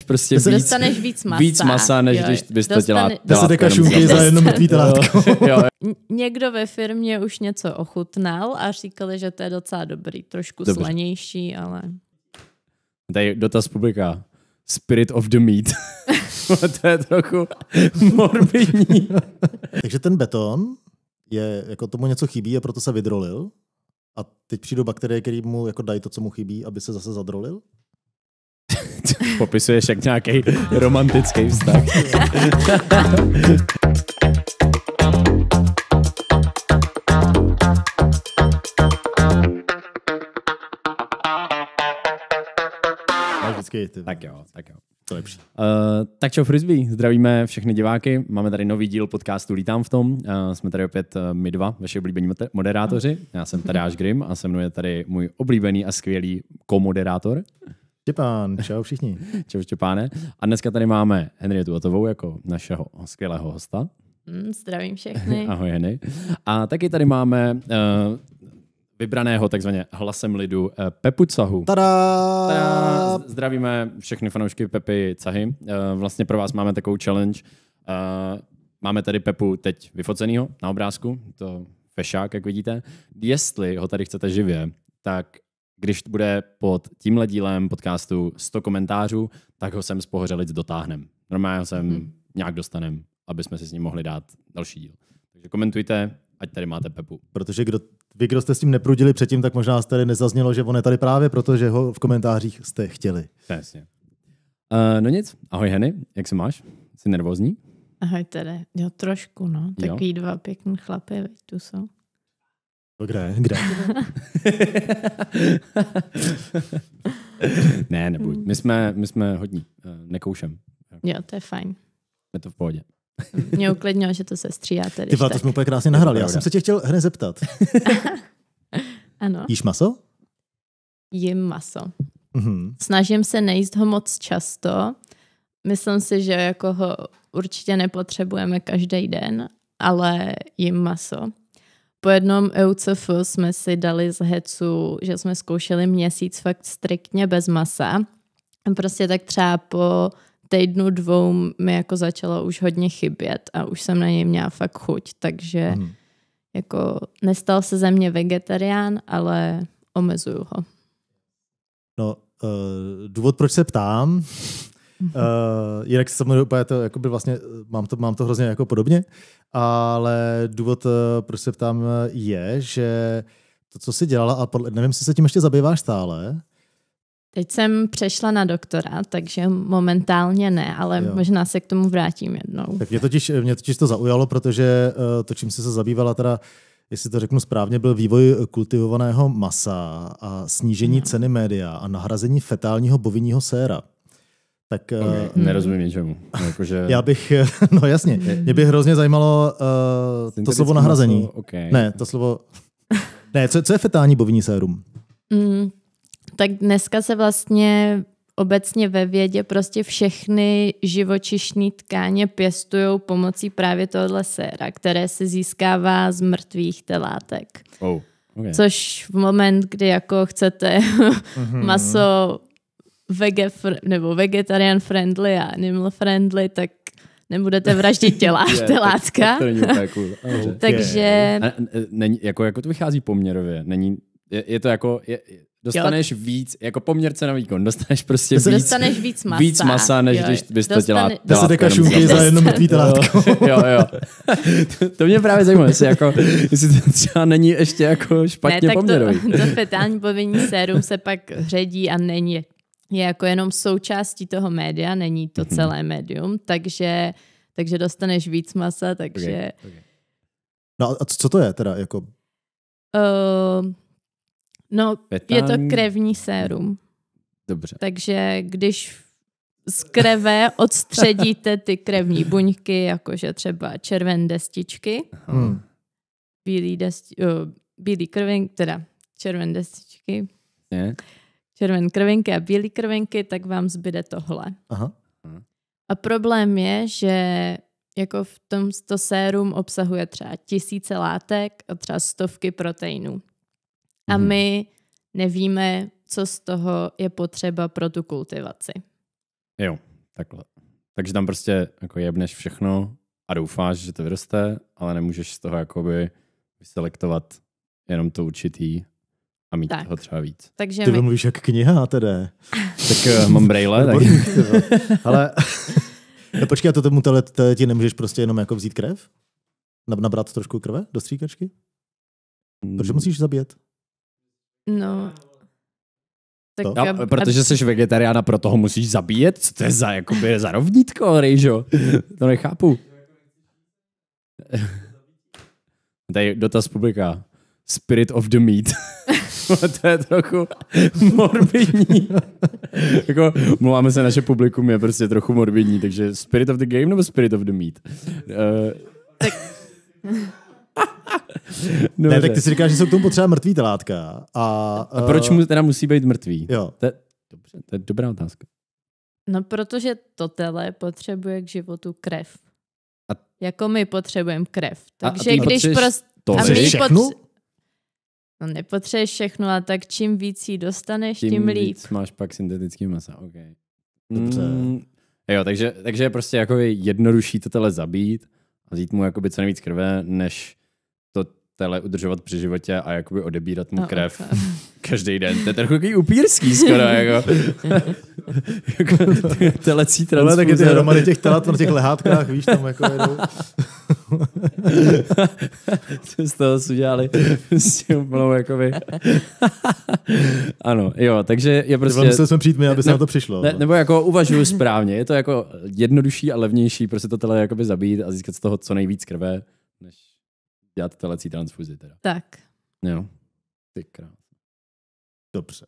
prostě víc masa, než když bys to dělal. 10 deka šunky za jedno mrtvý telátko. Někdo ve firmě už něco ochutnal a říkali, že to je docela dobrý, trošku slanější, ale... Tady dotaz publika. Spirit of the meat. To je trochu morbidní. Takže ten beton je, jako tomu něco chybí a proto se vydrolil. A teď přijdou bakterie, které mu jako dají to, co mu chybí, aby se zase zadrolil? Popisuješ jak nějaký romantický vztah. Tak jo. To je lepší. Tak čau Frisbee, zdravíme všechny diváky. Máme tady nový díl podcastu Lítám v tom. Jsme tady opět my dva, vaši oblíbení moderátoři. Já jsem Tadeáš Grimm a se mnou je tady můj oblíbený a skvělý komoderátor. Štěpán, čau všichni. Čau Štěpáne. A dneska tady máme Henrietu Otovou jako našeho skvělého hosta. Zdravím všechny. Ahoj Henry. A taky tady máme vybraného takzvaně hlasem lidu Pepu Cahu. Tada! Zdravíme všechny fanoušky Pepy Cahy. Vlastně pro vás máme takovou challenge. Máme tady Pepu teď vyfocenýho na obrázku, to fešák, jak vidíte. Jestli ho tady chcete živě, tak když bude pod tímhle dílem podcastu 100 komentářů, tak ho sem z Pohořelic dotáhnem. Normálně ho sem nějak dostanem, aby jsme si s ním mohli dát další díl. Takže komentujte, ať tady máte Pepu. Protože kdo jste s tím neprudili předtím, tak možná jste tady nezaznělo, že on je tady právě proto, že ho v komentářích jste chtěli. Přesně. No nic, ahoj Henny, jak se máš? Jsi nervózní? Ahoj tady, jo trošku, no. Takový dva pěkný chlapy, tu jsou. Kde? Ne, nebuď. My jsme hodní, nekoušem. Jo, to je fajn. Je to v pohodě. Mě uklidnilo, že to se stříhá tady. Ty vole, to jsme úplně krásně nahrali. Já jsem se tě chtěl hned zeptat. Ano. Jíš maso? Jím maso. Snažím se nejíst ho moc často. Myslím si, že jako ho určitě nepotřebujeme každý den, ale jím maso. Po jednom EUCF jsme si dali z hecu, že jsme zkoušeli měsíc fakt striktně bez masa. Prostě tak třeba po týdnu, dvou mi jako začalo už hodně chybět a už jsem na něj měla fakt chuť, takže jako nestal se ze mě vegetarián, ale omezuju ho. No, důvod, proč se ptám, jinak se mnou úplně to, jakoby vlastně, mám to hrozně jako podobně, ale důvod, proč se ptám, je, že to, co jsi dělala, a nevím, jestli se tím ještě zabýváš stále. Teď jsem přešla na doktora, takže momentálně ne, ale možná se k tomu vrátím jednou. Tak mě totiž to zaujalo, protože to, čím jsi se zabývala, teda, jestli to řeknu správně, byl vývoj kultivovaného masa a snížení ceny média a nahrazení fetálního bovinního séra. Tak, nerozumím něčemu. Jakože... Já bych, no jasně, mě by hrozně zajímalo to slovo nahrazení. Maso, okay. Ne, to slovo... Ne, co je fetální bovinní sérum? Tak dneska se vlastně obecně ve vědě prostě všechny živočišní tkáně pěstujou pomocí právě tohohle séra, které se získává z mrtvých telátek. Okay. Což v moment, kdy jako chcete maso nebo vegetarian friendly a animal friendly, tak nebudete vraždit telátka. To není úplně cool. Takže... Jako to vychází poměrově. Je to jako... Dostaneš víc, jako poměr cena výkon, dostaneš prostě víc masa, než když bys to dělal. 10 deka šunky za jedno mrtvý telátko. Jo. To mě právě zajímalo, jestli to třeba není ještě jako špatně poměrový. To fetální bovinní sérum se pak ředí a je jako jenom součástí toho média, není to celé médium, takže dostaneš víc masa, takže... Okay. No a co to je teda? Jako... Je to krevní sérum. Dobře. Takže když z krve odstředíte ty krevní buňky, jakože třeba červené destičky, bílý krvinky, teda červené destičky, červené krvinky a bílé krvinky, tak vám zbyde tohle. Aha. A problém je, že jako v tomto sérum obsahuje třeba 1000 látek a třeba 100 proteinů. A my nevíme, co z toho je potřeba pro tu kultivaci. Jo, Takhle. Takže tam prostě jako jebneš všechno a doufáš, že to vyroste, ale nemůžeš z toho jakoby vyselektovat jenom to určitý a mít toho třeba víc. Takže ty mluvíš jak kniha tedy. Tak mám braille. Tak. Ale no, počkej, a to tomu ti nemůžeš prostě jenom jako vzít krev? Nabrat trošku krve do stříkačky? Proč musíš zabíjet? No... Tak protože jsi vegetarián a proto ho musíš zabíjet? Co to je za, jakoby, za rovnítko, Rejžo? To nechápu. Tady dotaz publika. Spirit of the meat. To je trochu morbidní. Jako, mluváme se, naše publikum je prostě trochu morbidní, takže Spirit of the game nebo Spirit of the meat? Ne, tak ty si říkáš, že jsou k tomu potřeba mrtvý telátka. A proč mu teda musí být mrtvý? Jo. Dobře, to je dobrá otázka. No, protože to tele potřebuje k životu krev. Jako my potřebujeme krev. Takže když prostě... No, nepotřebuješ všechno, a tak čím víc jí dostaneš, tím líp. Víc máš pak syntetický masa, ok. Dobře. Jo, takže je prostě jako jednodušší to tele zabít a vzít mu jakoby co nejvíc krve, než to tele udržovat při životě a jakoby odebírat mu krev každý den. To je trochu takový upírský skoro, jako. Jako telecí transfuze. Ale taky ty hromady těch telat na těch lehátkách, víš, tam jako jedou. Co z toho si udělali s tím úplnou jakoby. Ano, jo, takže je prostě... Museli jsme přijít my, aby se na to přišlo. Nebo jako uvažuju správně, je to jako jednodušší a levnější prostě to tele jakoby zabít a získat z toho co nejvíc krve, než dělat telecí transfuzi teda. Tak. Jo, ty krás. Dobře.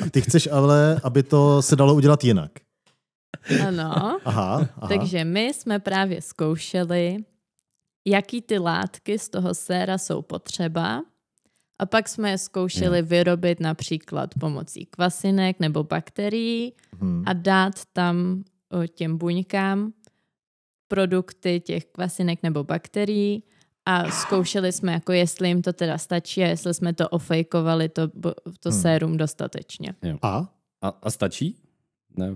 A ty chceš ale, aby to se dalo udělat jinak. Ano. Aha. Takže my jsme právě zkoušeli, jaký ty látky z toho séra jsou potřeba, a pak jsme je zkoušeli vyrobit například pomocí kvasinek nebo bakterií a dát tam těm buňkám produkty těch kvasinek nebo bakterií a zkoušeli jsme, jako jestli jim to teda stačí a jestli jsme to ofejkovali, to sérum dostatečně. Jo. A stačí? Ne.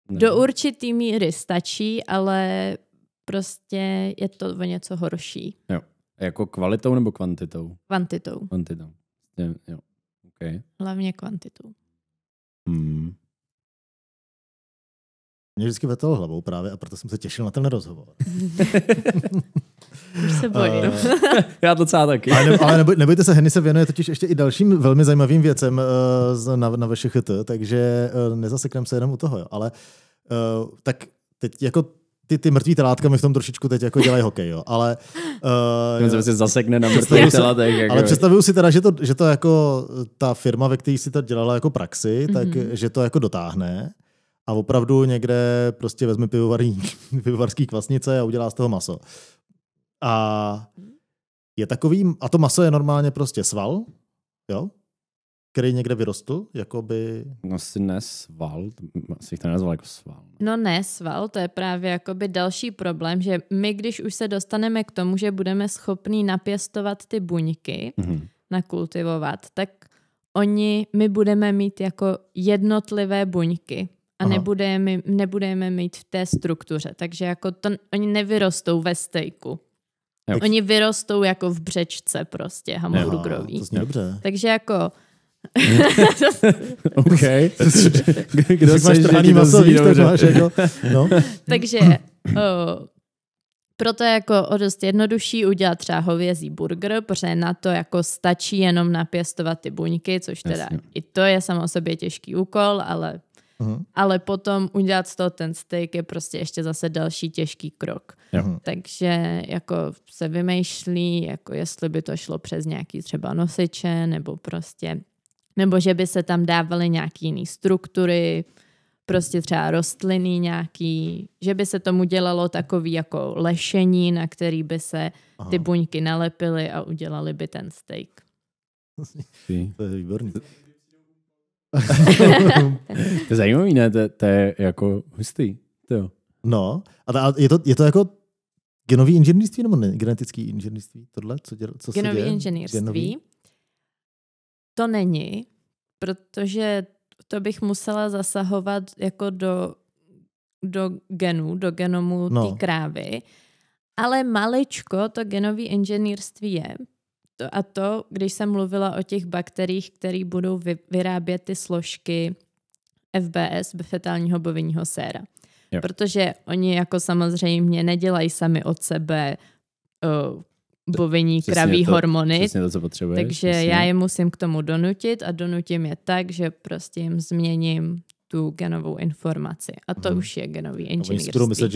Do určitý míry stačí, ale prostě je to o něco horší. Jo. Jako kvalitou nebo kvantitou? Kvantitou. Jo. Okay. Hlavně kvantitou. Mě vždycky vrtalo hlavou právě a proto jsem se těšil na ten rozhovor. Už se bojím. Já docela taky. Ale nebojte se, Henny se věnuje totiž ještě i dalším velmi zajímavým věcem na VŠHT, takže nezasekneme se jenom u toho. Jo. Ale tak teď jako ty mrtvý telátka mi v tom trošičku teď jako dělají hokej, jo. Ale se zasekne na mrtvých telátech. Jako ale představuju si teda, že to jako ta firma, ve které si to dělala jako praxi, tak že to jako dotáhne a opravdu někde prostě vezme pivovarský kvasnice a udělá z toho maso. A je takový, a to maso je normálně prostě sval, jo? Který někde vyrostl, jakoby... No asi ne sval, asi jich to nenazval jako sval. No ne sval, to je právě jakoby další problém, že my, když už se dostaneme k tomu, že budeme schopní napěstovat ty buňky, nakultivovat, tak my budeme mít jako jednotlivé buňky a nebudeme mít v té struktuře, takže jako oni nevyrostou ve stejku. Jo. Oni vyrostou jako v břečce prostě hamburgerový. To zní dobře. Takže jako... OK. Kdo máš trhaný maso, víš, tak máš jako... No. Takže proto je jako o dost jednodušší udělat třeba hovězí burger, protože na to jako stačí jenom napěstovat ty buňky, což teda i to je samo o sobě těžký úkol, ale potom udělat z toho ten steak je prostě ještě zase další těžký krok. Takže jako se vymýšlí, jako jestli by to šlo přes nějaký třeba nosiče, nebo že by se tam dávaly nějaký jiný struktury, prostě třeba rostliny nějaký, že by se tomu dělalo takový jako lešení, na který by se ty buňky nalepily a udělali by ten steak. To je výborný. To je zajímavý, ne? To je jako hustý. To. No, a je to jako genový inženýrství nebo ne? Genetický inženýrství? Tohle, co genový inženýrství? To není, protože to bych musela zasahovat jako do genů, do genomu té krávy. Ale maličko to genové inženýrství je. Když jsem mluvila o těch bakteriích, které budou vyrábět ty složky FBS, fetálního bovinního séra. Jo. Protože oni jako samozřejmě nedělají sami od sebe bovinní kraví hormony. Přesně to, co potřebuješ. Takže já je musím k tomu donutit a donutím je tak, že prostě jim změním tu genovou informaci. A to už je genový inženýrství. Oni si budou myslet,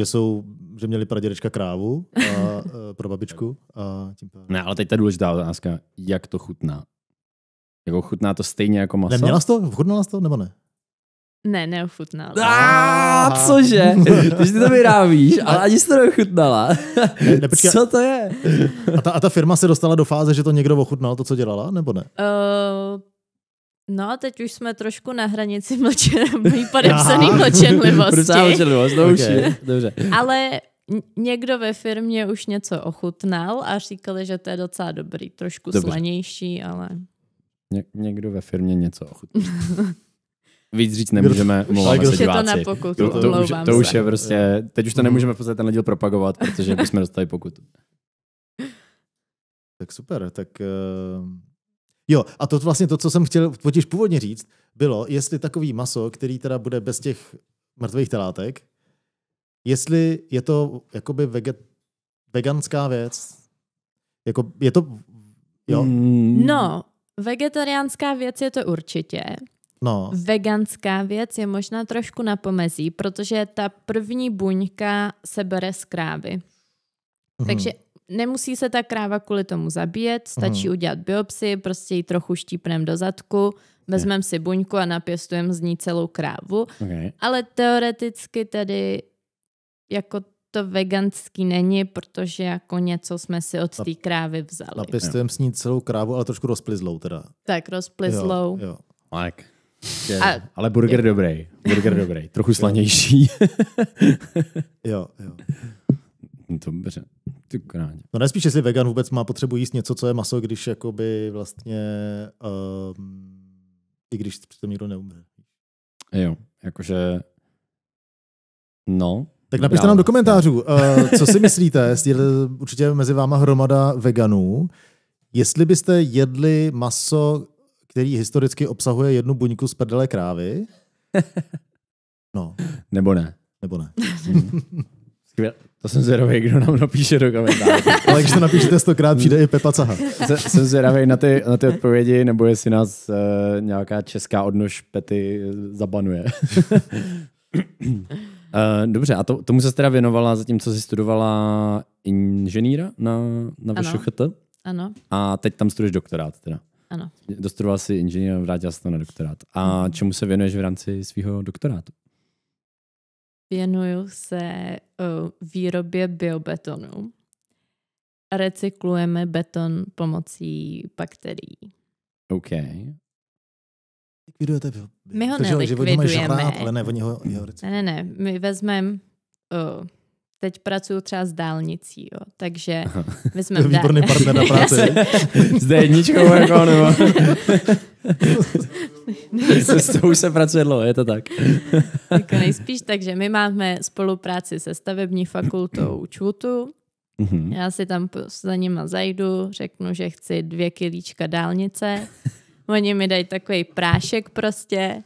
že měli pradědečka krávu a pro babičku. A tím ne, ale teď ta důležitá otázka, jak to chutná? Jako chutná to stejně jako maso? Neměla jsi to? Chutnala jsi to, nebo ne? Ne, neochutnala. Cože? Když ty to vyrábíš, ale ani jsi to neochutnala. Co to je? A ta firma se dostala do fáze, že to někdo ochutnal, to, co dělala, nebo ne? No, teď už jsme trošku na hranici podepsaný mlčenlivosti. Dobře. Ale někdo ve firmě už něco ochutnal a říkali, že to je docela dobrý. Trošku slanější, ale... Někdo ve firmě něco ochutnal. Víc říct nemůžeme, omlouváme se diváci. To už je prostě, teď už to nemůžeme v podstatě tenhle díl propagovat, protože bychom dostali pokutu. Tak super, tak... Jo, a to vlastně to, co jsem chtěl totiž původně říct, bylo, jestli takový maso, který teda bude bez těch mrtvých telátek, jestli je to jakoby veganská věc. Jako, je to... Jo? No, vegetariánská věc je to určitě. No. Veganská věc je možná trošku na pomezí, protože ta první buňka se bere z krávy. Takže nemusí se ta kráva kvůli tomu zabíjet, stačí udělat biopsii, prostě ji trochu štípneme do zadku, vezmeme si buňku a napěstujeme z ní celou krávu. Okay. Ale teoreticky tedy jako to veganský není, protože jako něco jsme si od té krávy vzali. Napěstujeme s ní celou krávu, ale trošku rozplizlou teda. Tak, rozplizlou. Jo. Ale burger dobrý. Trochu slanější. jo. Dobře. No nejspíš, jestli vegan vůbec má potřebu jíst něco, co je maso, když jakoby vlastně i když přitom nikdo neumře. Jo, jakože no. Tak napište nám do komentářů, co si myslíte, je určitě mezi váma hromada veganů, jestli byste jedli maso, který historicky obsahuje jednu buňku z prdele krávy. No. Nebo ne. Skvěle. To jsem zvědavý, kdo nám napíše do komentářů. Ale když to napíšete 100krát, přijde i Pepa Caha. Jsem zvědavý na ty odpovědi, nebo jestli nás nějaká česká odnož Pety zabanuje. Dobře, a tomu se teda věnovala zatímco jsi studovala inženýra na VŠCHT? Ano. A teď tam studuješ doktorát teda? Ano. Dostudovala jsi inženýra, vrátila se to na doktorát. A čemu se věnuješ v rámci svého doktorátu? Věnuju se výrobě biobetonu. Recyklujeme beton pomocí bakterií. OK. Likvidujete my ho nelikvidujeme. Ale ne, oni ho Ne. My vezmeme... Teď pracuju třeba s dálnicí, jo. Takže vezmeme... Výborný partner na práci. Zde jedničkou jako, nebo... S tou už se pracuje dlouho, je to tak. Jako nejspíš, takže my máme spolupráci se stavební fakultou ČVUTu. Já si tam za nima zajdu, řeknu, že chci 2 kilíčka dálnice. Oni mi dají takový prášek prostě.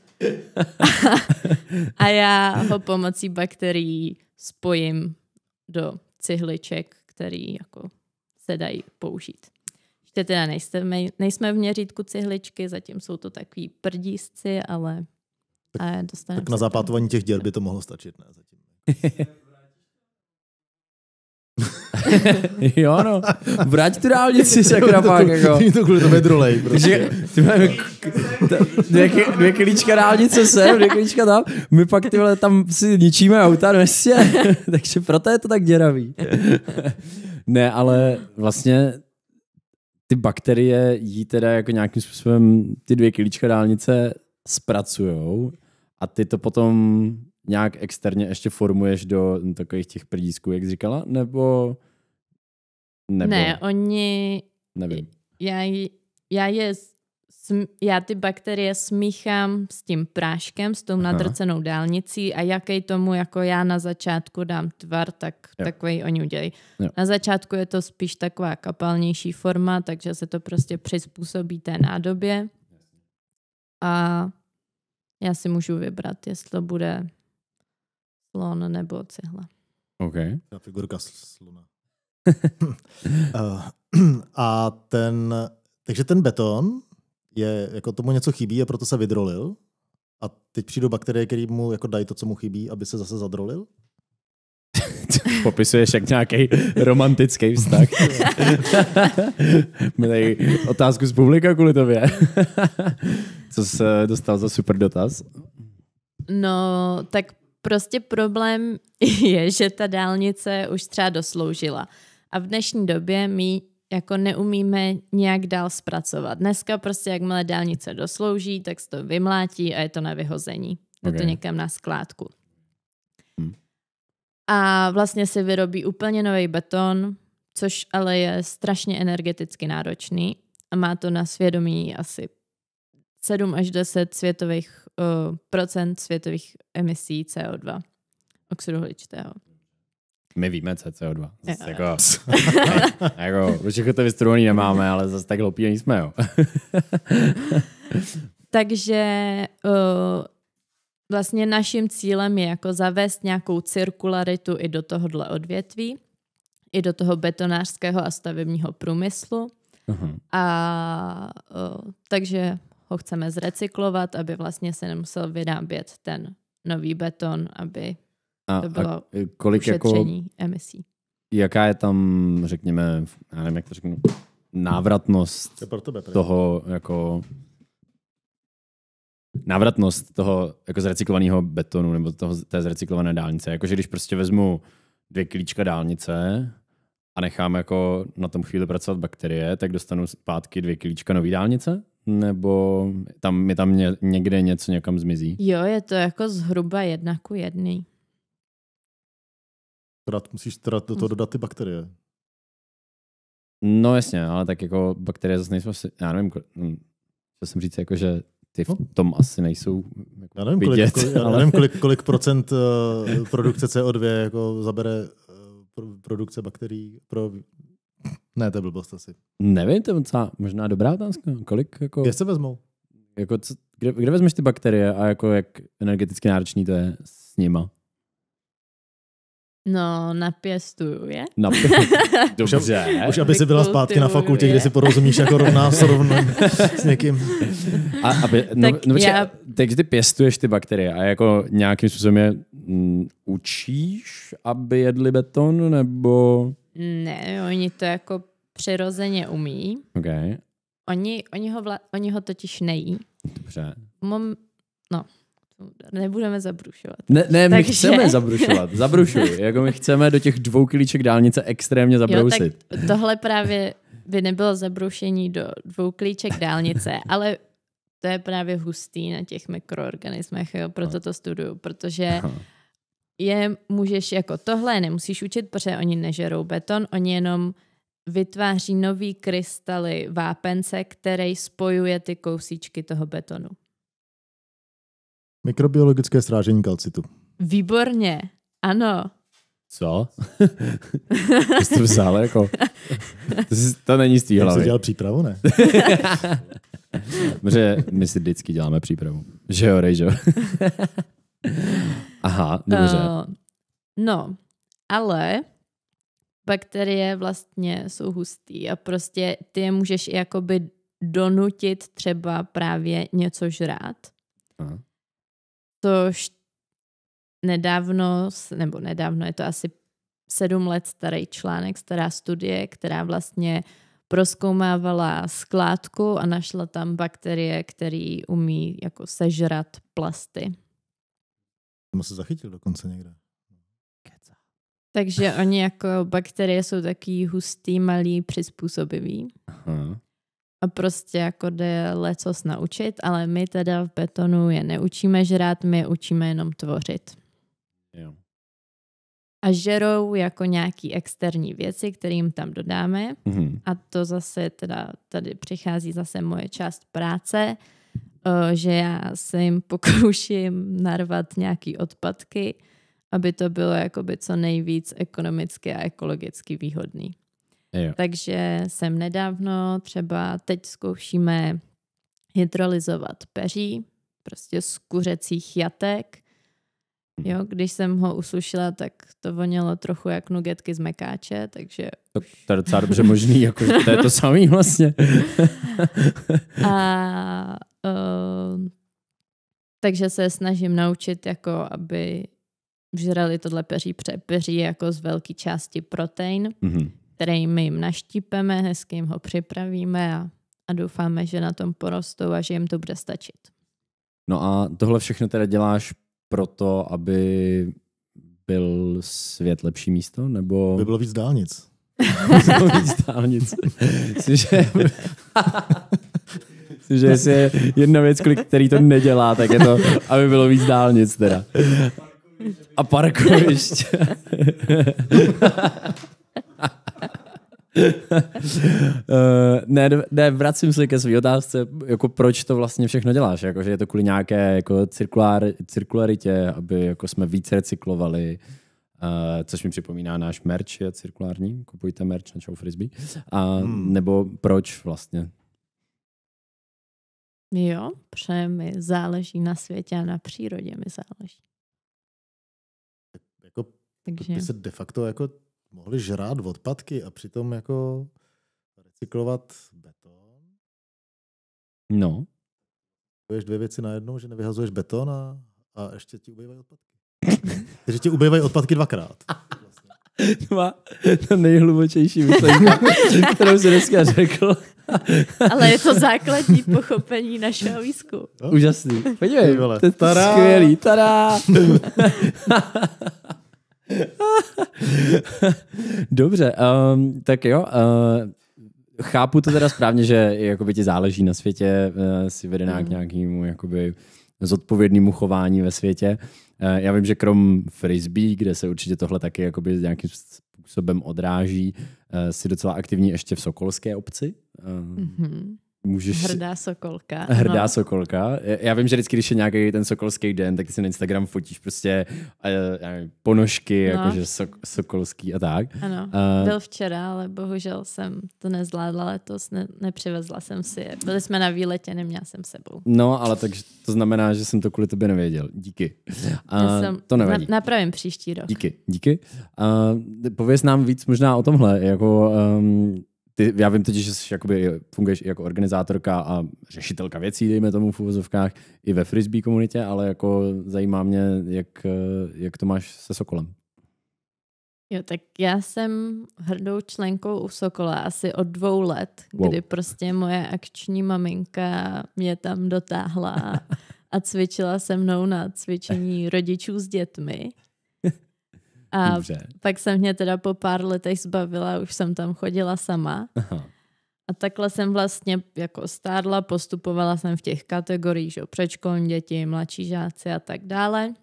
A já ho pomocí bakterií spojím do cihliček, který jako se dají použít. Ještě teda nejsme v měřítku cihličky, zatím jsou to takový prdísci, ale dostaneme. Tak na zapátování těch děr by to mohlo stačit, ne? Zatím. Jo, no. Vrať tu dálnici, sakra pak, jako. To kvůli tomu je drolej, prostě. Ty máme 2 kilíčka dálnice sem, 2 kilíčka tam. My pak tyhle tam si ničíme auta, vlastně. Takže proto je to tak děravý. Ne, ale vlastně ty bakterie jí teda jako nějakým způsobem ty 2 kilíčka dálnice zpracujou a ty to potom nějak externě ještě formuješ do takových těch prdísků, jak jsi říkala? Nebo... Ne, oni... Nevím. Já je já ty bakterie smíchám s tím práškem, s tou nadrcenou dálnicí a jaký tomu jako já na začátku dám tvar, tak takový oni udělají. Na začátku je to spíš taková kapalnější forma, takže se to prostě přizpůsobí té nádobě. A já si můžu vybrat, jestli to bude slon nebo cihla. OK. Ta figurka slona. Takže ten beton je, jako tomu něco chybí a proto se vydrolil. A teď přijdou bakterie, které mu jako dají to, co mu chybí, aby se zase zadrolil? Popisuješ jak nějaký romantický vztah. Máme tady otázku z publika kvůli tobě. Co jsi dostal za super dotaz? No, tak prostě problém je, že ta dálnice už třeba dosloužila. A v dnešní době my jako neumíme nějak dál zpracovat. Dneska prostě jakmile dálnice doslouží, tak se to vymlátí a je to na vyhození. Je to někam na skládku. A vlastně se vyrobí úplně nový beton, což ale je strašně energeticky náročný a má to na svědomí asi 7 až 10 procent světových emisí CO2, oxidu uhličitého. My víme CO2. Jako, všechno to vystudovaný nemáme, ale zase tak hloupí nejsme, jo. Takže vlastně naším cílem je jako zavést nějakou cirkularitu i do tohohle odvětví, i do toho betonářského a stavebního průmyslu. A takže ho chceme zrecyklovat, aby vlastně se nemusel vyrábět ten nový beton, aby to bylo ušetření emisí. Jaká je tam, řekněme, já nevím, jak to řeknu, návratnost toho jako návratnost toho jako zrecyklovaného betonu nebo té zrecyklované dálnice. Jakože když prostě vezmu 2 kilíčka dálnice a nechám jako na tom chvíli pracovat bakterie, tak dostanu zpátky 2 kilíčka nový dálnice? Nebo tam někde něco někam zmizí? Jo, je to jako zhruba 1:1. Musíš teda do toho dodat ty bakterie. No jasně, ale tak jako bakterie zase nejsou asi, já nevím, co jsem říct, jako, že ty v tom asi nejsou jako já nevím, vidět. Kolik procent produkce CO2 jako zabere produkce bakterií pro... Ne, to je blbost asi. Nevím, to je docela možná dobrá otázka. Kolik jako... Jak se vezmou? Jako, kde vezmeš ty bakterie a jako jak energeticky náročný to je s nima? No, napěstuju je. Dobře. Už aby si byla zpátky na fakultě, kde si porozumíš jako rovná s někým. Takže ty pěstuješ ty bakterie a jako nějakým způsobem je učíš, aby jedli beton, nebo... Ne, oni to jako přirozeně umí. Okay. Oni ho totiž nejí. Dobře. Nebudeme zabrušovat. Ne, my chceme zabrušovat. Zabrušuj. Jako my chceme do těch 2 kilíček dálnice extrémně zabrousit. Tak tohle právě by nebylo zabrušení do 2 kilíček dálnice, ale to je právě hustý na těch mikroorganismech, jo, proto to studuju, protože je můžeš jako tohle nemusíš učit, protože oni nežerou beton, oni jenom vytváří nový krystaly vápence, který spojuje ty kousíčky toho betonu. Mikrobiologické srážení kalcitu. Výborně, ano. Co? Ty jsi to vzal jako... To není z té hlavy. Jsi dělal přípravu, ne? Protože my si vždycky děláme přípravu. Že jo, Rejžo? Aha, dobře. No, ale bakterie vlastně jsou hustý a prostě ty je můžeš jakoby donutit třeba něco žrát. Aha. Tož nedávno, je to asi 7 let starý článek, stará studie, která vlastně prozkoumávala skládku a našla tam bakterie, které umí jako sežrat plasty. Jsem se zachytil dokonce někde. Takže oni jako bakterie jsou taky hustý, malý, přizpůsobivý. Aha. A prostě jako jde lecos naučit, ale my teda v betonu je neučíme žrát, my je učíme jenom tvořit. Jo. a žerou jako nějaký externí věci, které jim tam dodáme. A to zase teda tady přichází zase moje část práce, že já se jim pokouším narvat nějaký odpadky, aby to bylo jakoby co nejvíc ekonomicky a ekologicky výhodný. Jo. Takže jsem nedávno třeba teď zkoušíme hydrolyzovat peří, prostě z kuřecích jatek. Jo, když jsem ho usušila, tak to vonělo trochu jak nugetky z mekáče, takže... To je docela dobře možný, jako to je to samý vlastně. Takže se snažím naučit, jako aby žrali tohle peří, peří jako z velké části protein, který my jim naštípeme, hezky jim ho připravíme a doufáme, že na tom porostou a že jim to bude stačit. No a tohle všechno teda děláš proto, aby byl svět lepší místo, nebo... By bylo víc dálnic. Víc dálnic. Myslím, že jestli je jedna věc, který to nedělá, tak je to, aby bylo víc dálnic teda. A parkovišť. Ne, vracím se ke své otázce, jako proč to vlastně všechno děláš, jako, že je to kvůli nějaké jako cirkularitě, aby jako jsme víc recyklovali, což mi připomíná náš merch je cirkulární, kupujte merch na Čau Frisbee, nebo proč vlastně? Jo, protože mi záleží na světě a na přírodě mi záleží. Jako, takže by se de facto jako mohli žrát odpadky a přitom jako recyklovat beton. No. Poješ dvě věci najednou, že nevyhazuješ beton a ještě ti ubývají odpadky. Takže ti ubývají odpadky dvakrát. To má nejhlubočejší myšlenka, kterou jsi dneska řekl. Ale je to základní pochopení našeho výzkumu. No? Úžasný. Podívej, to je skvělý. Tada! Dobře, tak jo. Chápu to teda správně, že jakoby ti záleží na světě, si vede k nějakému jakoby zodpovědnému chování ve světě. Já vím, že krom frisbee, kde se určitě tohle taky jakoby nějakým způsobem odráží, si docela aktivní ještě v sokolské obci. Hrdá sokolka. Hrdá sokolka. Já vím, že vždycky, když je nějaký ten sokolský den, tak si na Instagram fotíš prostě ponožky, jakože sokolský a tak. Ano, byl včera, ale bohužel jsem to nezvládla letos, nepřivezla jsem si je. Byli jsme na výletě, neměla jsem sebou. No, ale takže to znamená, že jsem to kvůli tobě nevěděl. Díky. To nevadí. Napravím příští rok. Díky. Pověz nám víc možná o tomhle, jako... já vím totiž, že funguješ jako organizátorka a řešitelka věcí, dejme tomu v uvozovkách, i ve frisbee komunitě, ale jako zajímá mě, jak to máš se Sokolem. Jo, tak já jsem hrdou členkou u Sokola asi od 2 let, kdy prostě moje akční maminka mě tam dotáhla a cvičila se mnou na cvičení rodičů s dětmi. A pak jsem mě teda po pár letech zbavila, už jsem tam chodila sama. Aha. A takhle jsem vlastně jako stárla, postupovala jsem v těch kategoriích, že předškolní děti, mladší žáci a tak dále.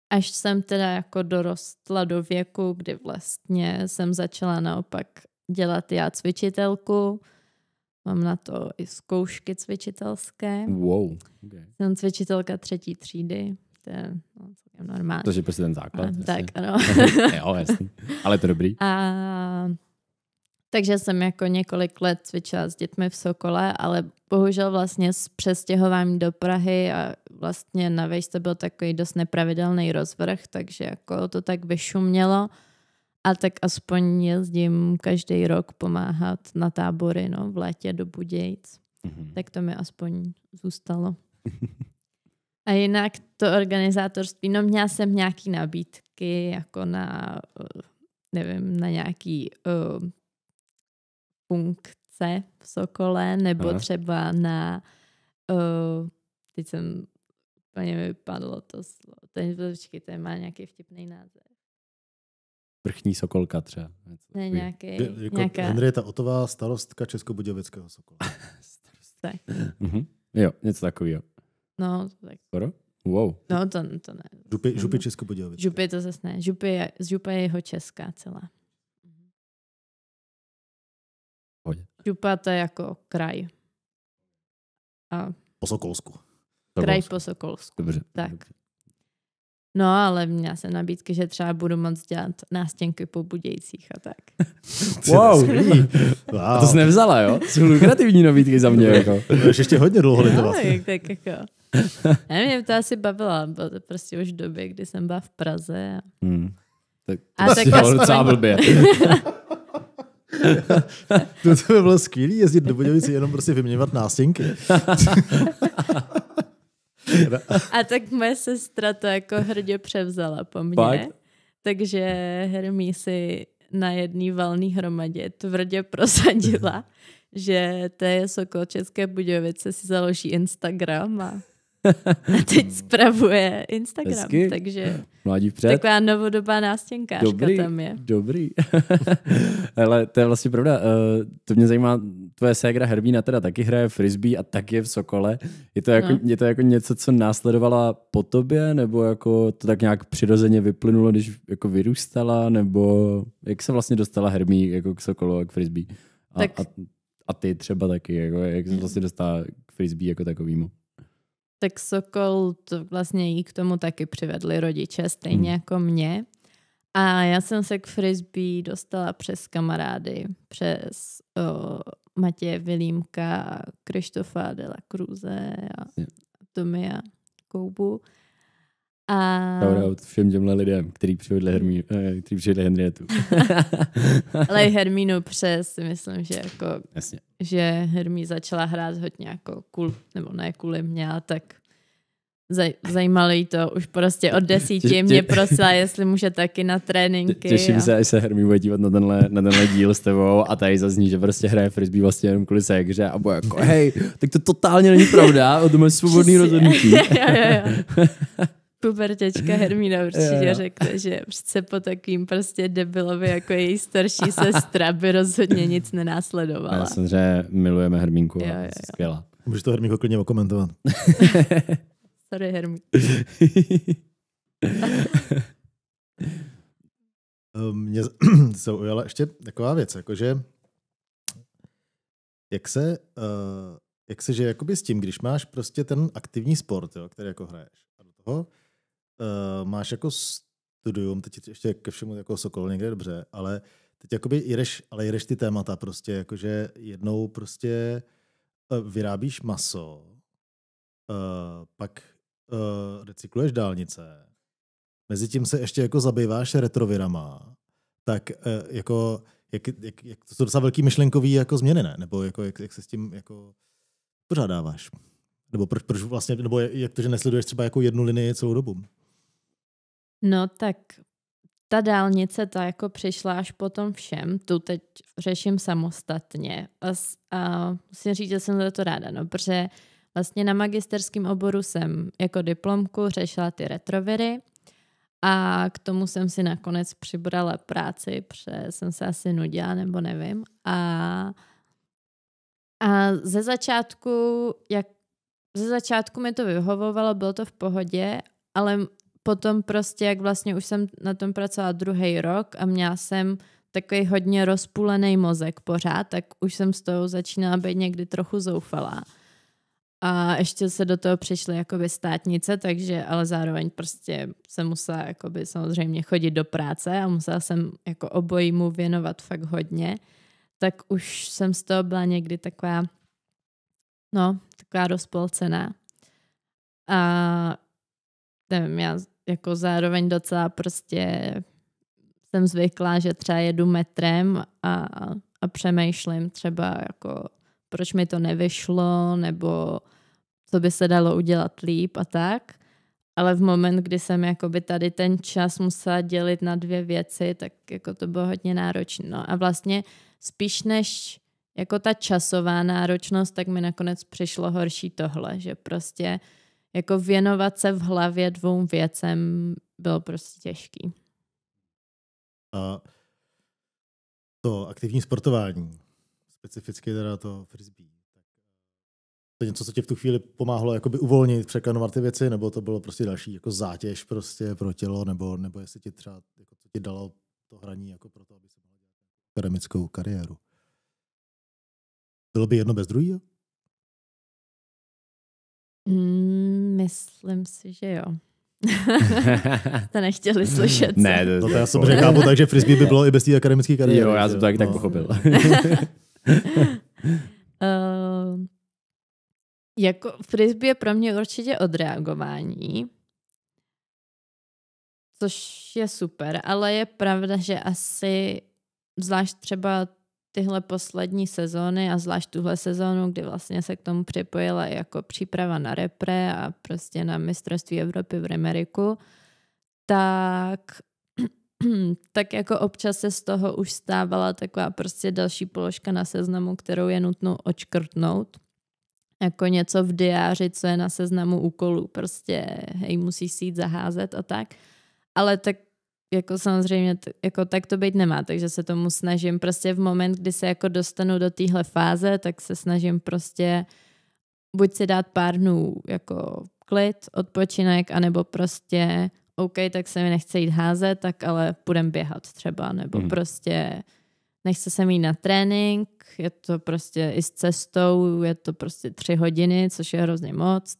Až jsem teda jako dorostla do věku, kdy vlastně jsem začala naopak dělat já cvičitelku. Mám na to i zkoušky cvičitelské. Wow. Okay. Jsem cvičitelka 3. třídy. To je normální. To je prostě ten základ. Tak, ano. Jo, jasný. Ale to dobrý. Takže jsem jako několik let cvičila s dětmi v Sokole, ale bohužel vlastně s přestěhováním do Prahy a vlastně na Vejšce byl takový dost nepravidelný rozvrh, takže jako to tak vyšumělo. A tak aspoň jezdím každý rok pomáhat na tábory, v létě do Budějic. Tak to mi aspoň zůstalo. A jinak to organizátorství, měla jsem nějaký nabídky, jako na, nevím, na nějaký funkce v Sokole, nebo třeba na, teď jsem úplně vypadlo to slovo, to má nějaký vtipný název. Vrchní Sokolka třeba. Ne, nějaká... Henrieta Otová, starostka Českobudějovického Sokola. Tak. Jo, něco takového. No, tak. Skoro? Wow. No, to ne. Župy Českobudějovice. Župy to zase ne. Župa je jeho česká celá. Župa to je jako kraj. A Po Sokolsku. kraj po Sokolsku. Dobře. Tak. No, ale měla jsem nabídky, že třeba budu moc dělat nástěnky po Budějcích a tak. Wow. A to jsi nevzala, jo? Jsou lukrativní nabídky za mě. Jako. Ještě hodně dlouho litovat. No, tak jako. Nevím, to asi bavila. Bylo to prostě už v době, kdy jsem byla v Praze. Tak tak docela blbě. To by bylo skvělý jezdit do Budějovic jenom prostě vyměňovat nástěnky. A tak moje sestra to jako hrdě převzala po mně. Pak? Takže Hermí si na jedné valné hromadě tvrdě prosadila, že to je Sokol České Budějovice si založí Instagram a teď spravuje Instagram. Hezky. Takže Mládí vpřed. taková novodobá nástěnkářka tam je. Dobrý. Ale to je vlastně pravda. To mě zajímá, tvoje ségra Hermína teda taky hraje frisbee a taky je v Sokole. Je to jako něco, co následovala po tobě, nebo jako to tak nějak přirozeně vyplynulo, když jako vyrůstala, nebo jak se vlastně dostala Hermí jako k Sokolu a k frisbee? A ty třeba taky, jako, jak se vlastně dostala k frisbee jako takovýmu? Tak Sokol, to vlastně jí k tomu taky přivedli rodiče, stejně jako mě. A já jsem se k frisbee dostala přes kamarády, přes Matěje Vilímka, Krištofa de la Cruze a Tomia Koubu. A... Shoutout všem těmhle lidem, kteří přivedli Henrietu. Ale i Hermínu přes, myslím, že jako, jasně. Že Hermí začala hrát hodně jako nebo ne kvůli mě, tak zajímalo jí to už prostě od 10. Mě prosila, jestli může taky na tréninky. Těším se, až se Hermí bude dívat na tenhle díl s tebou a tady zazní, že prostě hraje frisbee vlastně jenom kvůli ségře a bude jako, hej, tak to totálně není pravda, o tom je svobodný rozhodnutí. jo. Pubertěčka Hermína určitě řekne, že přece po takovým prostě debilovi jako její starší sestra by rozhodně nic nenásledovala. Já samozřejmě milujeme Hermínku a skvělá. Můžeš to Hermínko klidně okomentovat. Sorry, Hermí. Mě zaujala ještě taková věc, jakože jak se že jakoby s tím, když máš prostě ten aktivní sport, jo, který jako hraješ a do toho máš jako studium, teď ještě ke všemu jako Sokol někde dobře, ale teď jakoby jedeš ty témata prostě, jakože jednou prostě vyrábíš maso, pak recykluješ dálnice, mezitím se ještě jako zabýváš retrovirama, tak jako jak to jsou docela velký myšlenkový jako změny, ne? Nebo jako jak se s tím jako pořádáváš? Nebo proč vlastně, nebo jak to, že nesleduješ třeba jako jednu linii celou dobu? No tak ta dálnice jako přišla až po tom všem, tu teď řeším samostatně a musím říct, že jsem za to ráda, no, protože vlastně na magisterském oboru jsem jako diplomku řešila ty retroviry a k tomu jsem si nakonec přibrala práci, protože jsem se asi nudila, nebo nevím. A ze začátku mi to vyhovovalo, bylo to v pohodě, ale potom prostě, jak vlastně už jsem na tom pracovala 2. rok a měla jsem takový hodně rozpůlený mozek pořád, tak už jsem s toho začínala být někdy trochu zoufalá. A ještě se do toho přišly jakoby státnice, takže ale zároveň prostě jsem musela jakoby samozřejmě chodit do práce a musela jsem jako obojímu věnovat fakt hodně. Tak už jsem z toho byla někdy taková rozpolcená. A nevím, já jako zároveň docela prostě jsem zvyklá, že třeba jedu metrem a přemýšlím třeba jako proč mi to nevyšlo, nebo co by se dalo udělat líp a tak. Ale v moment, kdy jsem jakoby tady ten čas musela dělit na 2 věci, tak jako to bylo hodně náročné. No a vlastně spíš než jako ta časová náročnost, tak mi nakonec přišlo horší tohle, že prostě jako věnovat se v hlavě 2 věcem bylo prostě těžký. A to aktivní sportování, specificky teda to frisbee, to něco, co tě v tu chvíli pomáhalo jakoby uvolnit, překlenovat ty věci, nebo to bylo prostě další jako zátěž prostě pro tělo, nebo jestli ti třeba jako, co ti dalo to hraní jako pro to, aby se mohl dělat akademickou kariéru. Bylo by jedno bez druhého? Myslím si, že jo. To nechtěli slyšet. Ne, to já jsem řekl, takže frisbee by bylo i bez té akademické kariéry. Jo, já jsem to taky tak pochopil. Jako frisbee je pro mě určitě odreagování, což je super, ale je pravda, že asi zvlášť třeba tyhle poslední sezóny a zvlášť tuhle sezónu, kdy vlastně se k tomu připojila jako příprava na repre a prostě na mistrovství Evropy v Remeriku, tak jako občas se z toho už stávala taková prostě další položka na seznamu, kterou je nutno odškrtnout. Jako něco v diáři, co je na seznamu úkolů. Prostě hej, musíš si jít zaházet a tak. Ale tak jako samozřejmě jako tak to být nemá, takže se tomu snažím prostě v moment, kdy se jako dostanu do téhle fáze, tak se snažím prostě buď si dát pár dnů jako klid, odpočinek, anebo prostě OK, tak se mi nechce jít házet, tak ale půjdem běhat třeba, nebo prostě nechce se mi jít na trénink, je to prostě i s cestou, je to prostě 3 hodiny, což je hrozně moc,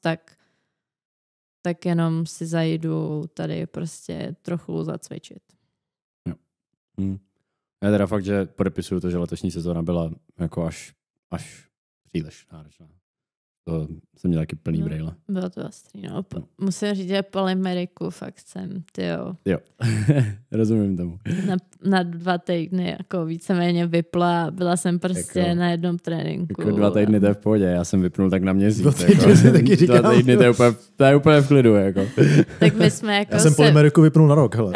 tak jenom si zajdu tady prostě trochu zacvičit. Jo. Já teda fakt, že podepisuju to, že letošní sezóna byla jako až příliš náročná. To jsem měl taky plný brejle. Bylo to ostrý, no. Musím říct, že polymeriku fakt jsem, tyjo. Jo, rozumím tomu. Na 2 týdny jako víceméně vypla, byla jsem prostě jako, na jednom tréninku. Jako 2 týdny to je v pohodě, já jsem vypnul tak na měsíc. 2 týdny taky říkám. 2 týdny to je úplně v klidu, jako. Tak my jsme jako já jsem polymeriku vypnul na rok, hele.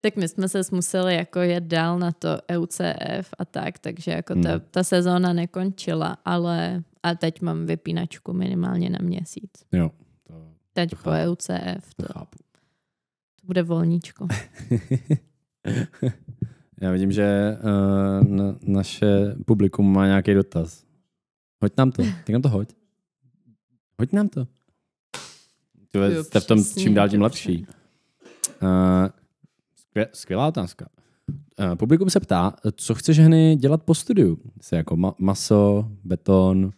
Tak my jsme se museli jako jet dál na to EUCF a tak, takže jako ta sezóna nekončila, ale a teď mám vypínačku minimálně na měsíc. Jo. Teď po EUCF to bude volníčko. Já vidím, že naše publikum má nějaký dotaz. Hoď nám to, tak nám to hoď. Hoď nám to. Jste v tom čím dál tím lepší. Skvělá otázka. Publikum se ptá, co chceš, Heny, dělat po studiu? Jsi jako maso, beton,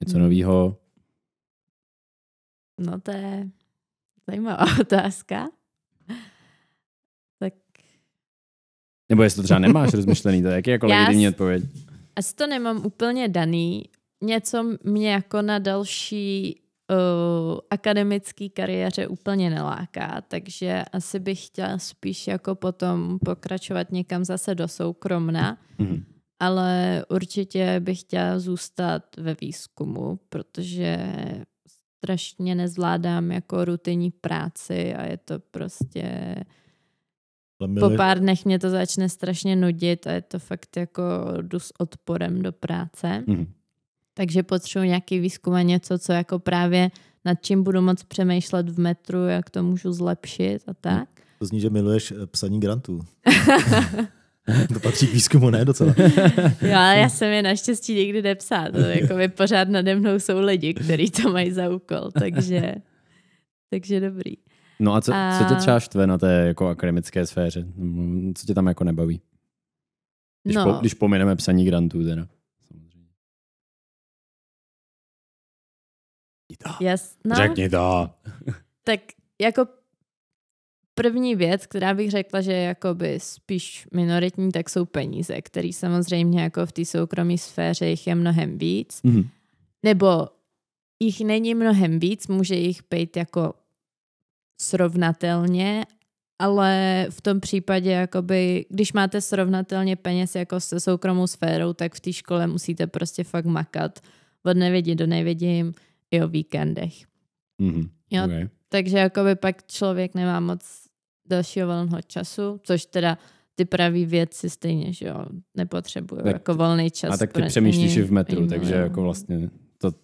něco novýho? No to je zajímavá otázka. Tak... Nebo jestli to třeba nemáš rozmyšlený, to je jaký jako legitimní odpověď? Asi to nemám úplně daný. Něco mě jako na další akademický kariéře úplně neláká, takže asi bych chtěla spíš jako potom pokračovat někam zase do soukromna, ale určitě bych chtěla zůstat ve výzkumu, protože strašně nezvládám jako rutinní práci a je to prostě po pár dnech mě to začne strašně nudit a je to fakt jako jdu s odporem do práce. Takže potřebuji nějaký výzkum a něco, co jako právě nad čím budu moc přemýšlet v metru, jak to můžu zlepšit a tak. To zní, že miluješ psaní grantů. To patří k výzkumu, ne docela. Jo, ale já jsem je naštěstí nikdy nepsal. Jako pořád nade mnou jsou lidi, kteří to mají za úkol, takže dobrý. No a co tě třeba štve na té jako akademické sféře? Co tě tam jako nebaví? Když pomineme psaní grantů teda. Jasno. Řekni to. Tak jako první věc, která bych řekla, že je jakoby spíš minoritní, tak jsou peníze, které samozřejmě jako v té soukromé sféře jich je mnohem víc. Nebo jich není mnohem víc, může jich být jako srovnatelně, ale v tom případě, jakoby, když máte srovnatelně peněz jako se soukromou sférou, tak v té škole musíte prostě fakt makat od nevědí do nevědím i o víkendech. Jo? Okay. Takže jakoby pak člověk nemá moc dalšího volného času, což teda ty pravý věci stejně, že jo, nepotřebují jako volný čas. A tak ty přemýšlíš i v metru, takže jako vlastně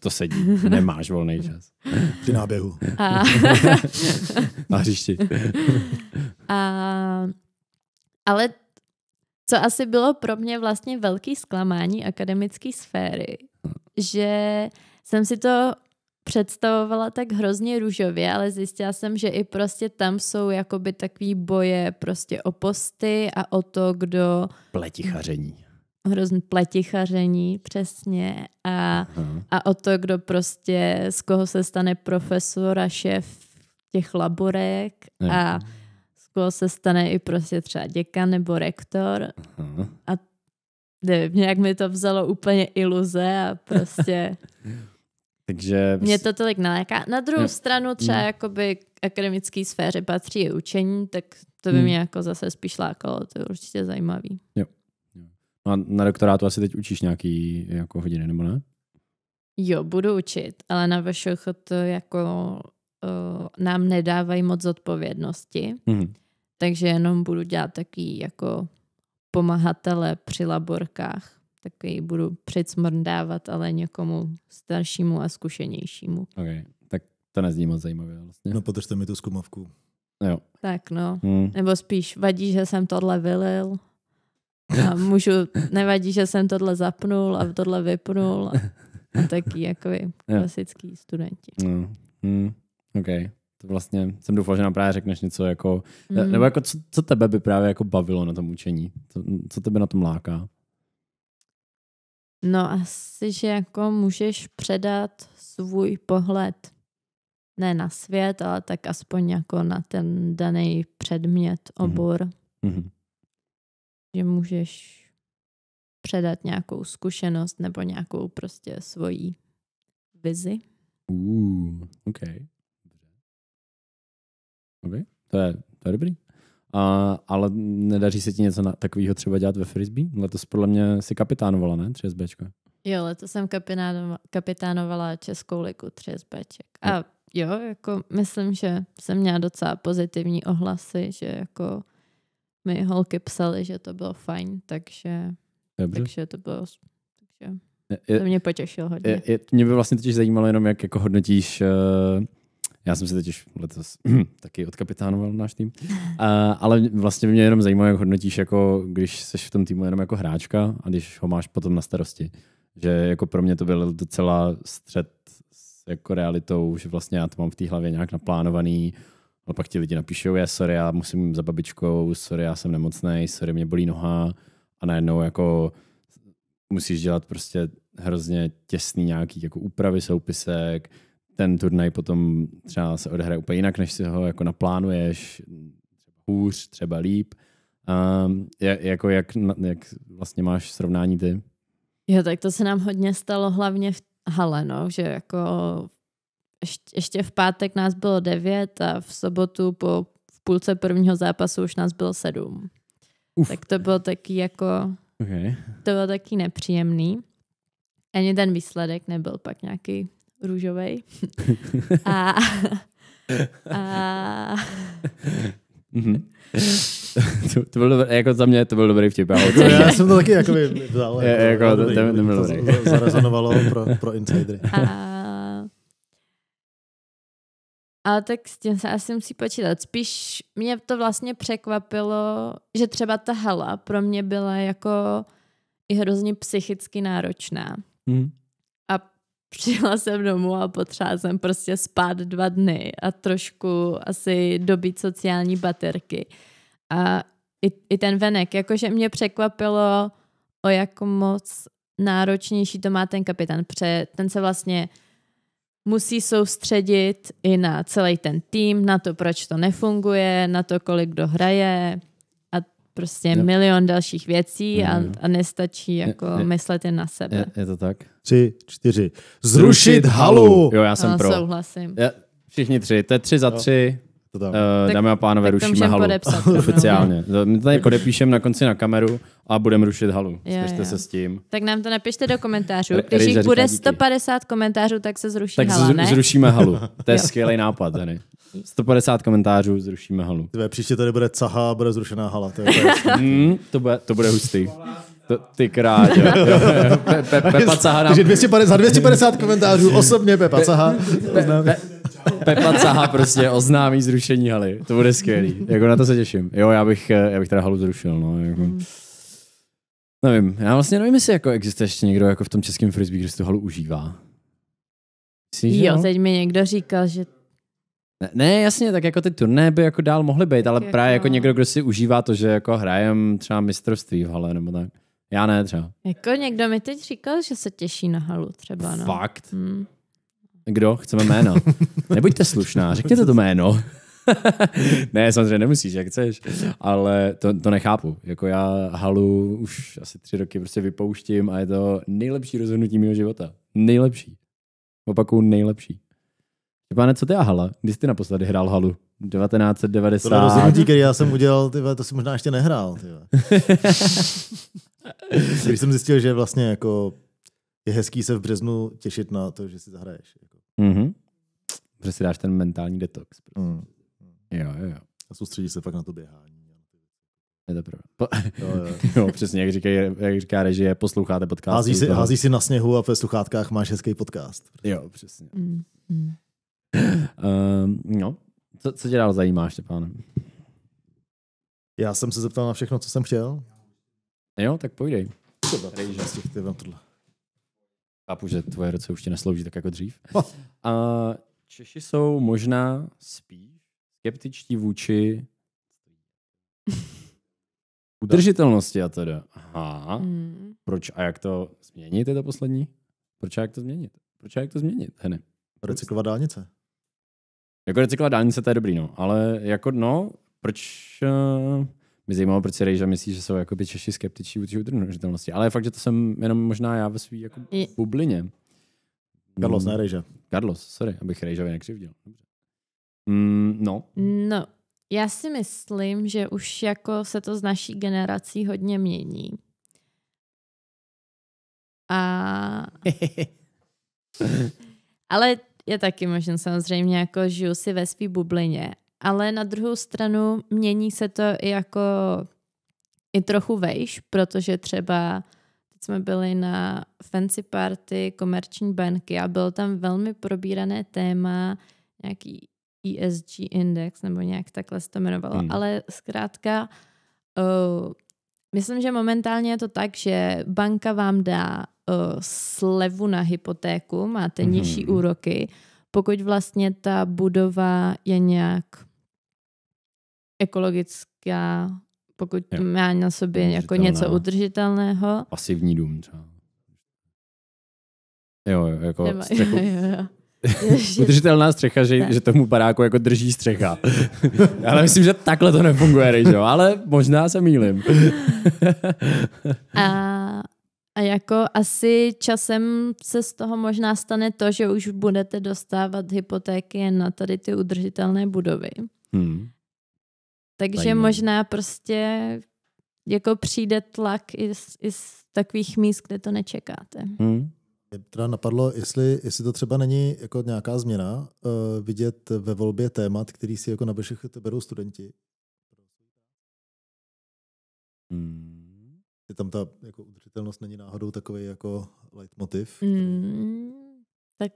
to sedí. Nemáš volný čas. Při náběhu. Na hřišti. Ale Co asi bylo pro mě vlastně velký zklamání akademické sféry, že jsem si to představovala tak hrozně růžově, ale zjistila jsem, že i prostě tam jsou jakoby takový boje prostě o posty a o to, kdo... Pletichaření. Hrozný pletichaření, přesně. A o to, kdo prostě, z koho se stane profesor a šéf těch laborek a z koho se stane i prostě třeba děkan nebo rektor. A nevím, nějak mi to vzalo úplně iluze a prostě... Takže... Mě to tolik naláká. Na druhou stranu třeba jakoby k akademické sféře patří i učení, tak to by mě jako zase spíš lákalo, to je určitě zajímavý. Jo. A na doktorátu asi teď učíš nějaký jako hodiny, nebo ne? Jo, budu učit, ale na VŠCH to jako nám nedávají moc zodpovědnosti, takže jenom budu dělat takový jako pomahatele při laborkách. Takový budu přicmrdávat, ale někomu staršímu a zkušenějšímu. Okay. Tak to nezní moc zajímavě vlastně. No, podržte mi tu zkumavku. Jo. Tak no. Nebo spíš vadí, že jsem tohle vylil. A nevadí, že jsem tohle zapnul a tohle vypnul. A taky jako klasický studenti. OK. To vlastně jsem doufal, že nám právě řekneš něco jako, nebo jako co tebe by právě jako bavilo na tom učení? Co tebe na tom láká? No asi, že jako můžeš předat svůj pohled ne na svět, ale tak aspoň jako na ten daný předmět, obor. Že můžeš předat nějakou zkušenost nebo nějakou prostě svoji vizi. OK. To je dobrý. Ale nedaří se ti něco takového třeba dělat ve frisbee? Letos podle mě si kapitánovala, ne? 3SBčko. Jo, letos jsem kapitánovala Českou ligu 3SBček. A jo, jako myslím, že jsem měla docela pozitivní ohlasy, že jako mi holky psaly, že to bylo fajn, takže to bylo... Takže to mě potěšilo hodně. Mě by vlastně totiž zajímalo jenom, jak jako hodnotíš... Já jsem si totiž letos taky odkapitánoval náš tým. Ale vlastně mě jenom zajímalo, jak hodnotíš, jako, když jsi v tom týmu jenom jako hráčka a když ho máš potom na starosti. Že jako pro mě to byl docela střet s jako realitou, že vlastně já to mám v té hlavě nějak naplánovaný, ale pak ti lidi napíšou, sorry, já musím za babičkou, sorry, já jsem nemocnej, sorry, mě bolí noha a najednou jako musíš dělat prostě hrozně těsný nějaký jako úpravy soupisek. Ten turnaj potom třeba se odehraje úplně jinak, než si ho jako naplánuješ, třeba hůř, třeba líp. Jak vlastně máš srovnání ty? Jo, tak to se nám hodně stalo hlavně v hale, no, že jako ještě v pátek nás bylo 9 a v sobotu v půlce prvního zápasu už nás bylo 7. Tak to bylo taky jako, to bylo taky nepříjemný. Ani ten výsledek nebyl pak nějaký růžovej. To byl dobrý, jako za mě to byl dobrý vtip. Já jsem to taky jako vzal. To zarezonovalo pro insidery. Ale tak s tím se asi musí počítat. Spíš mě to vlastně překvapilo, že třeba ta hala pro mě byla jako i hrozně psychicky náročná. A přijela jsem domů a potřeba jsem prostě spát 2 dny a trošku asi dobít sociální baterky. A i ten venek, jakože mě překvapilo, o jak moc náročnější to má ten kapitán. Ten se vlastně musí soustředit i na celý ten tým, na to, proč to nefunguje, na to, kolik kdo hraje a prostě milion dalších věcí a nestačí jako myslet jen na sebe. Je to tak? 3, 4. Zrušit halu! Jo, já jsem pro. Souhlasím. Všichni 3. To je 3 za 3. Dámy a pánové, rušíme halu. Oficiálně. My tady podepíšeme na konci na kameru a budeme rušit halu. Zkušte se s tím. Tak nám to napište do komentářů. Když jich bude 150 komentářů, tak se zruší hala, ne? Tak zrušíme halu. To je skvělý nápad, Dany. 150 komentářů, zrušíme halu. Příště tady bude caha a bude zrušená hala. To bude hustý. Ty krádě. Pepa Caha nám... Za 250 komentářů osobně Pepa Caha. Pepa Caha prostě oznámí zrušení haly. To bude skvělý. Jako na to se těším. Jo, já bych teda halu zrušil. No, jako. Nevím, já vlastně nevím, jestli jako existuje ještě někdo jako v tom českém frisbee, kdo si tu halu užívá. Myslíš, Jo, teď mi někdo říkal, že Ne, jasně, tak jako ty turné by jako dál mohly být, ale jako... právě jako někdo, kdo si užívá to, že jako hrajem třeba mistrovství v hale, nebo tak. Já ne třeba. Jako někdo mi teď říkal, že se těší na halu třeba, no. Fakt? Kdo? Chceme jméno. Nebuďte slušná, řekněte to jméno. Ne, samozřejmě nemusíš, jak chceš, ale to nechápu. Jako já halu už asi 3 roky prostě vypouštím a je to nejlepší rozhodnutí mého života. Nejlepší. Opakuju, nejlepší. Pane, co ty a hala? Kdy jsi ty naposledy hrál halu? 1990. To rozhodnutí, který já jsem udělal, to si možná ještě nehrál. Když jsem zjistil, že vlastně jako je hezký se v březnu těšit na to, že si zahraješ. Mhm. Že si dáš ten mentální detox. Jo. A soustředíš se fakt na to běhání. Je to pravda. Jo, přesně, jak říká režie, posloucháte podcast. Hází si na sněhu a ve sluchátkách máš hezký podcast. Jo, přesně. No, co tě dál zajímá, Štěpáne? Já jsem se zeptal na všechno, co jsem chtěl. Jo, tak pojdej. Chápu, že tvoje ruce už ti neslouží tak jako dřív. Češi jsou možná spíš skeptičtí vůči udržitelnosti a teda. Aha. Proč a jak to změnit, je to poslední? Proč a jak to změnit? Hene. Recyklovat dálnice. Jako recyklovat dálnice, to je dobrý, no. Ale jako no, proč... Mě zajímalo, proč si Rejža myslí, že jsou jako by Češi skeptičtí vůči udržitelnosti. Ale je fakt, že to jsem jenom možná já ve svý jako bublině. Carlos, ne Rejža. Carlos, sorry, abych Rejžovi nekřivdil. No, já si myslím, že už jako se to z naší generací hodně mění. Ale je taky možná samozřejmě, jako žiju si ve svý bublině. Ale na druhou stranu mění se to i trochu vejš, protože třeba teď jsme byli na fancy party komerční banky a bylo tam velmi probírané téma, nějaký ESG index, nebo nějak takhle se to jmenovalo. Ale zkrátka, myslím, že momentálně je to tak, že banka vám dá slevu na hypotéku, máte nižší úroky, pokud vlastně ta budova je nějak ekologická, pokud má na sobě jako něco udržitelného. Pasivní dům třeba. Jo, jako střechu. Jo. Udržitelná střecha, že tomu baráku jako drží střecha. Ale myslím, že takhle to nefunguje, Rejžo, ale možná se mýlim. A jako asi časem se z toho možná stane to, že už budete dostávat hypotéky jen na tady ty udržitelné budovy. Takže možná prostě jako přijde tlak i z takových míst, kde to nečekáte. Mě teda napadlo, jestli to třeba není jako nějaká změna vidět ve volbě témat, který si jako na VŠCHT berou studenti. Tam ta jako udržitelnost není náhodou takový jako leitmotiv? Tak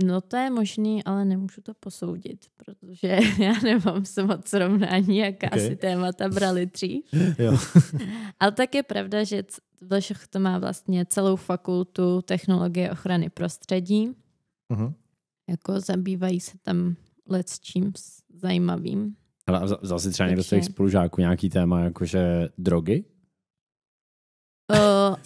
no to je možný, ale nemůžu to posoudit, protože já nemám se moc srovnání, jaká si témata brali dřív. Jo. Ale tak je pravda, že VŠCHT má vlastně celou fakultu technologie ochrany prostředí. Jako zabývají se tam čím zajímavým. Ale vzal si třeba někdo z těch spolužáků nějaký téma, jakože drogy?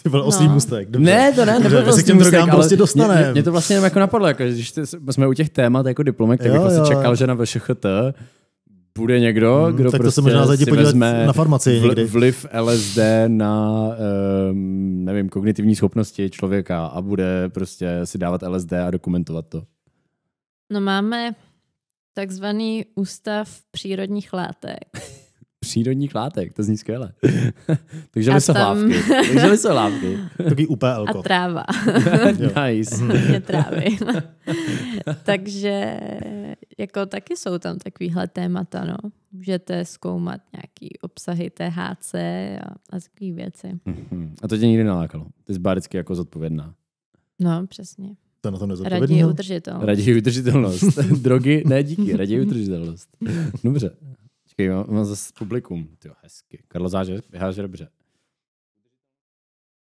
Ty byl oslý můstek. Dobře. Ne, to ne, nebyl oslý můstek, ale prostě dostaneme. Mě to vlastně jako napadlo, jako, když jsme u těch témat jako diplomek, tak bych vlastně čekal, že na VŠCHT bude někdo, kdo tak prostě to se možná si vezme na farmacii někdy. Vliv LSD na nevím, kognitivní schopnosti člověka a bude prostě si dávat LSD a dokumentovat to. No máme takzvaný ústav přírodních látek. Přírodních látek, to zní skvěle. Takže lisohlávky. Takže lisohlávky. Takový UPL. A tráva. Nice. Hodně trávy. Takže jako taky jsou tam takovýhle témata, no. Můžete zkoumat nějaký obsahy THC a takové věci. A to tě nikdy nalákalo? Ty jsi báricky jako zodpovědná. No, přesně. To na tom nezodpovědný. Raději udržitelnost. Raději udržitelnost. Drogy, ne díky, raději udržitelnost. Dobře. Počkej, mám zase publikum. Tyjo, hezky. Karlo háže dobře.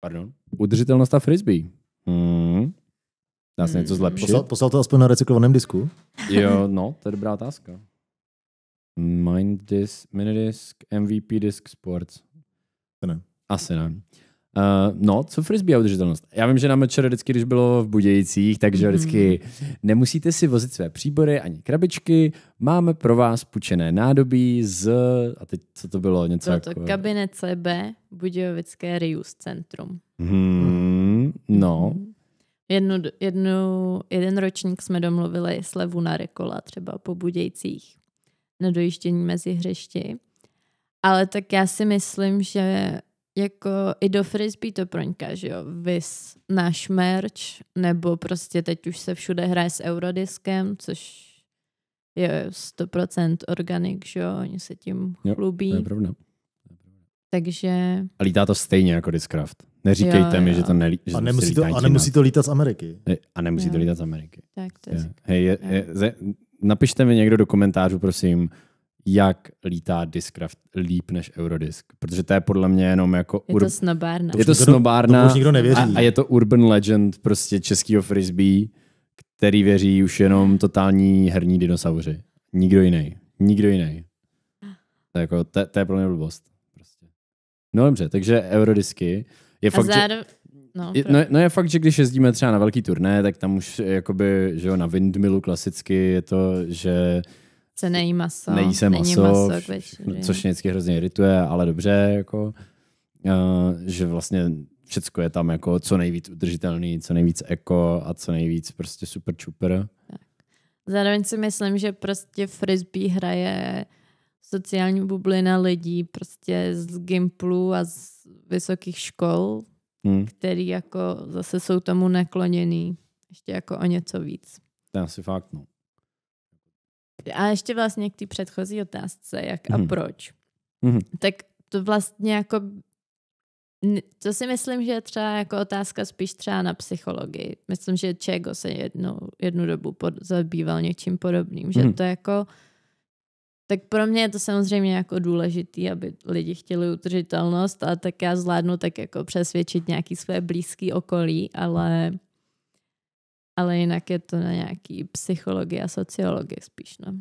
Pardon. Udržitelnost a frisbee. Dá se něco zlepšit? Poslal to aspoň na recyklovaném disku? Jo, no, to je dobrá otázka. Minidisk, MVP disk Sports. Ne. Asi ne. No, co frisbee a udržitelnost? Já vím, že na Mečer vždycky, když bylo v Budějcích, takže vždycky nemusíte si vozit své příbory ani krabičky, máme pro vás půjčené nádobí a teď co to bylo? Něco bylo to jako... kabinet CB, Budějovické reuse centrum. No. Jeden ročník jsme domluvili slevu na Rekola třeba po Budějcích na dojíždění mezi hřišti. Ale tak já si myslím, že jako i do frisbee to proňká, že jo, vys náš merch, nebo prostě teď už se všude hraje s Eurodiskem, což je 100% organic, že jo, oni se tím chlubí. To je pravda. Takže... A lítá to stejně jako Discraft. Neříkejte mi, že to nelítá. A nemusí to lítat z Ameriky. A nemusí to lítat z Ameriky. Tak to je. Hej, napište mi někdo do komentářů, prosím, jak lítá Discraft líp než Eurodisk. Protože to je podle mě jenom jako... Je to snobárna. Je to snobárna už nikdo nevěří. A je to urban legend prostě českýho frisbee, který věří už jenom totální herní dinosauři. Nikdo jiný. To je pro mě blbost. Prostě. No dobře, takže Eurodisky. Je fakt, je fakt, že když jezdíme třeba na velký turné, tak tam už jakoby, že jo, na Windmillu klasicky je to, že se nejí maso. Nejí se maso, což mě vždycky hrozně irituje, ale dobře, jako, že vlastně všecko je tam jako co nejvíc udržitelný, co nejvíc eko a co nejvíc prostě super čuper. Zároveň si myslím, že prostě frisbee hraje sociální bublina lidí prostě z Gimplu a z vysokých škol, který jako zase jsou tomu nakloněný ještě jako o něco víc. To je asi fakt, no. A ještě vlastně k té předchozí otázce, jak a proč. Tak to vlastně jako, to si myslím, že je třeba jako otázka spíš třeba na psychologii. Myslím, že Čego se jednu dobu zabýval něčím podobným, že to jako, tak pro mě je to samozřejmě jako důležitý, aby lidi chtěli udržitelnost, a tak já zvládnu tak jako přesvědčit nějaký své blízký okolí, ale jinak je to na nějaký psychologii a sociologii spíš, no.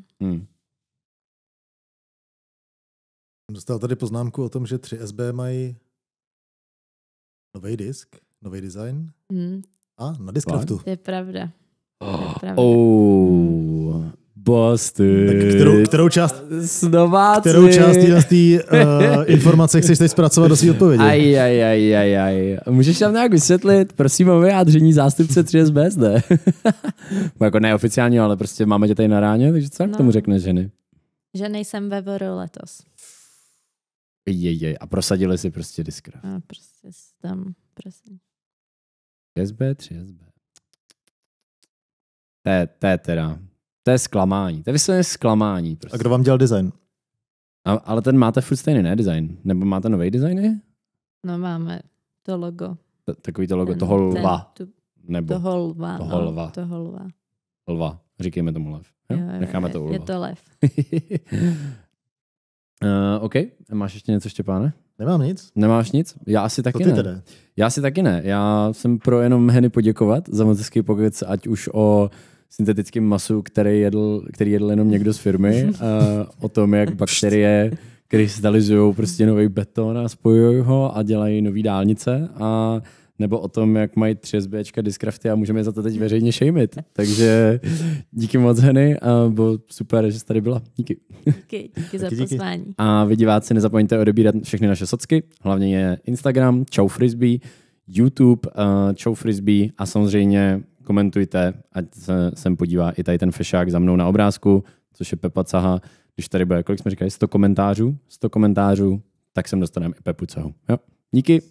Dostal tady poznámku o tom, že 3SB mají nový disk, nový design. A na Discraftu. To je pravda. Busted. Kterou část Snováci. té informace chceš teď zpracovat do svý odpovědi? Aj. Můžeš tam nějak vysvětlit, prosím o vyjádření zástupce 3SB zde. Jako neoficiálně, ale prostě máme tě tady na ráně, takže co k tomu řekneš, ženy? Že nejsem ve VR letos. A prosadili si prostě Discraft. A prostě tam, prosím. 3SB. To je teda... To je zklamání. To je vysloveně zklamání. Prostě. A kdo vám dělal design? Ale ten máte furt stejný, ne, design? Nebo máte nový designy? No máme to logo. Takový to logo, toho lva. Nebo Toho lva. Lva. Říkejme tomu lev. Jo? Necháme to u lva. Je to lev. OK. Máš ještě něco, Štěpáne? Nemám nic. Nemáš nic? Já asi taky ne. Teda. Já asi taky ne. Já jsem pro jenom Henny poděkovat za moc hezký pověc, ať už o syntetickém masu, který jedl jenom někdo z firmy, o tom, jak bakterie krystalizují prostě nový beton a spojují ho a dělají nový dálnice, a nebo o tom, jak mají 3SBčka Discrafty a můžeme je za to teď veřejně šejmit. Takže díky moc, Henny, a bylo super, že jsi tady byla. Díky za pozvání. A vy diváci, nezapomeňte odebírat všechny naše socky, hlavně je Instagram, Čau Frisbee, YouTube, Čau Frisbee, a samozřejmě komentujte, ať se sem podívá i tady ten fešák za mnou na obrázku, což je Pepa Caha. Když tady bude, kolik jsme říkali, 100 komentářů, tak sem dostaneme i Pepu Cahu. Jo? Díky.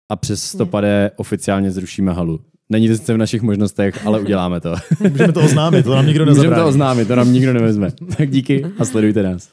A přes 100 oficiálně zrušíme halu. Není to sice v našich možnostech, ale uděláme to. Můžeme to oznámit, to nám nikdo nezabrání. Můžeme to oznámit, to nám nikdo nevezme. Tak díky a sledujte nás.